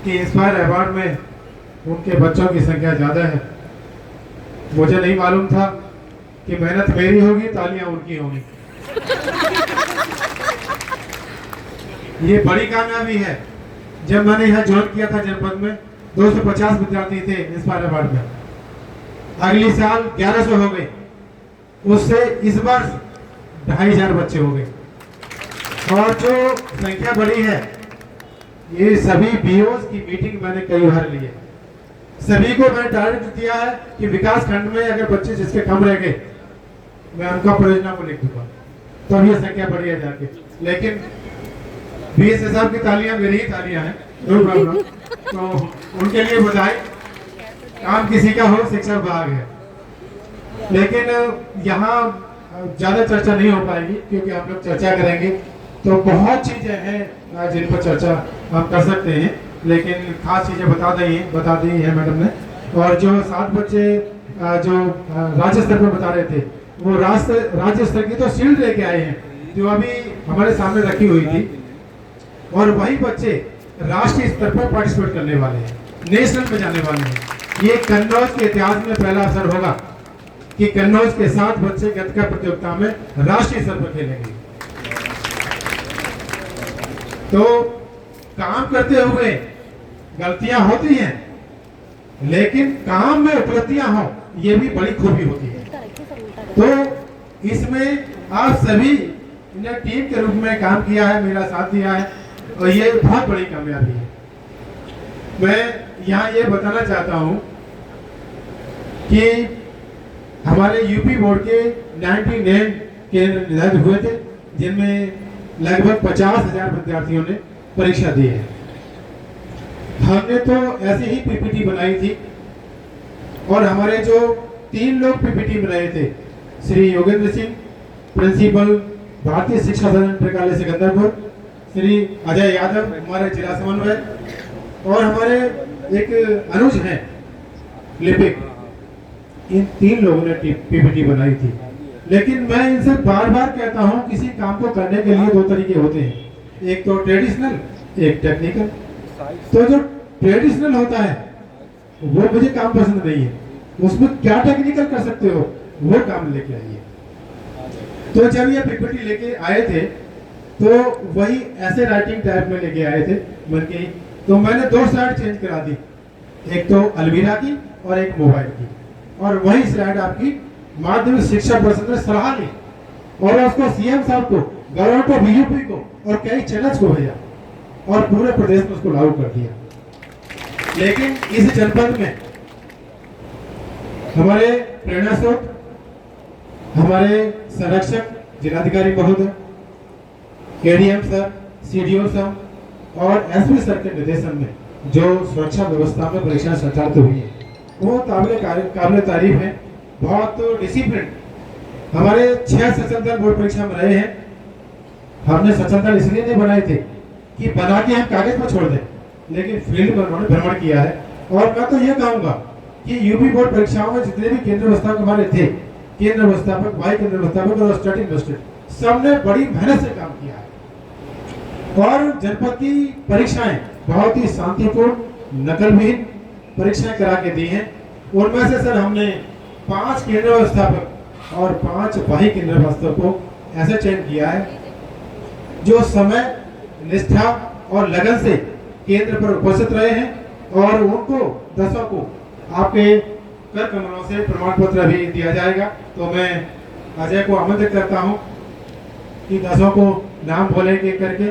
कि inspire award में उनके बच्चों की संख्या ज़्यादा है। मुझे नहीं मालूम था कि मेहनत मेरी होगी, तालियां उनकी होंगी। ये बड़ी कामयाबी है। जब मैंने यहाँ ज्वाइन किया था जनपद में 250 विद्यार्थी थे इंस्पायर अवार्ड में, अगली साल 1100 हो गए, उससे इस वर्ष 2500 बच्चे हो गए। और जो संख्या बढ़ी है, ये सभी बीओस की मीटिंग मैंने कई बार ली है। सभी को मैंने टारगेट दिया है कि विकास खंड में अगर बच्चे जिसके कम रह गए, मैं उनका परियोजना को लिख दूंगा, तो अब ये संख्या बढ़ी है जाके। लेकिन बीएस साहब की तालियां मेरी ही तालियां हैं, नो प्रॉब्लम। तो उनके लिए बधाई। काम किसी का हो, शिक्षा विभाग है। लेकिन यहाँ ज्यादा चर्चा नहीं हो पाएगी, क्योंकि हम लोग चर्चा करेंगे तो बहुत चीजें हैं जिन पर चर्चा हम कर सकते हैं, लेकिन खास चीजें बता दी है मैडम ने। और जो 7 बच्चे जो राज्य स्तर पर बता रहे थे, वो राज्य स्तर की तो शील्ड लेके आए हैं, जो अभी हमारे सामने रखी हुई थी। और वही बच्चे राष्ट्रीय स्तर पर पार्टिसिपेट करने वाले हैं, नेशनल में जाने वाले हैं। ये कन्नौज के इतिहास में पहला अवसर होगा कि कन्नौज के 7 बच्चे गतका प्रतियोगिता में राष्ट्रीय स्तर पर खेलेंगे। तो काम करते हुए गलतियां होती हैं, लेकिन काम में उपलब्धियां हो, ये भी बड़ी खूबी होती है। तो इसमें आप सभी ने टीम के रूप में काम किया है, मेरा साथ दिया है, और ये बहुत बड़ी कामयाबी है। मैं यहाँ ये बताना चाहता हूँ कि हमारे यूपी बोर्ड के 99 केंद्र निर्धारित हुए थे, जिनमें लगभग 50,000 विद्यार्थियों ने परीक्षा दी है। हमने तो ऐसे ही पीपीटी बनाई थी, और हमारे जो 3 लोग पीपीटी बनाए थे, श्री योगेंद्र सिंह, प्रिंसिपल भारतीय शिक्षा सदन प्रकालय सिकंदरपुर, श्री अजय यादव हमारे जिला समन्वय, और हमारे एक अनुज हैं लिपिक, इन 3 लोगों ने पीपीटी बनाई थी। लेकिन मैं इनसे बार बार कहता हूं, किसी काम को करने के लिए 2 तरीके होते हैं, एक तो ट्रेडिशनल, एक टेक्निकल। तो जो ट्रेडिशनल होता है वो मुझे काम पसंद नहीं है, उसमें क्या टेक्निकल कर सकते हो वो काम लेके आइए। तो जब ये पीपीटी लेके आए थे, तो वही ऐसे राइटिंग टाइप में लेके आए थे बन के ही। तो मैंने 2 स्लाइड चेंज करा दी, एक तो अलमीरा की और एक मोबाइल की, और वही स्लाइड आपकी माध्यमिक शिक्षा परिषद ने सराहा ली, और उसको सीएम साहब को, गवर्नर को, बीयूपी को और कई चैनल्स को भेजा, और पूरे प्रदेश में उसको लागू कर दिया। लेकिन इस जनपद में हमारे प्रेरणा स्रोत, हमारे संरक्षक जिलाधिकारी महोदय, एडीएम सर, सीडीओ सर और एसपी सर के निर्देशन में जो सुरक्षा व्यवस्था में परीक्षा संचालित हुई है, वो काबिल तारीफ है। बहुत डिसिप्लिन हमारे 6 सचल दल बोर्ड परीक्षा में रहे हैं। हमने सचल दल इसलिए नहीं बनाए थे कि बना के हम कागज पर छोड़ दें, लेकिन फील्ड में उन्होंने भ्रमण किया है। और मैं तो ये कहूंगा कि यूपी बोर्ड परीक्षाओं में जितने भी केंद्र व्यवस्थापक हमारे थे, केंद्र व्यवस्थापक, वाई केंद्र व्यवस्थापक और स्टेट इन्वेस्टेड, सबने बड़ी मेहनत से काम किया है। और जनपद की परीक्षाएं बहुत ही शांतिपूर्ण, नकल विहीन परीक्षाएं करा के दी हैं। उनमें से सर हमने 5 केंद्र व्यवस्थापक और 5 वाही केंद्र व्यवस्थापकों को ऐसे चयन किया है जो समय, निष्ठा और लगन से केंद्र पर उपस्थित रहे हैं, और उनको 10 को आपके कर कमलों से प्रमाण पत्र भी दिया जाएगा। तो मैं अजय को आमंत्रित करता हूं कि 10 को नाम बोलेंगे करके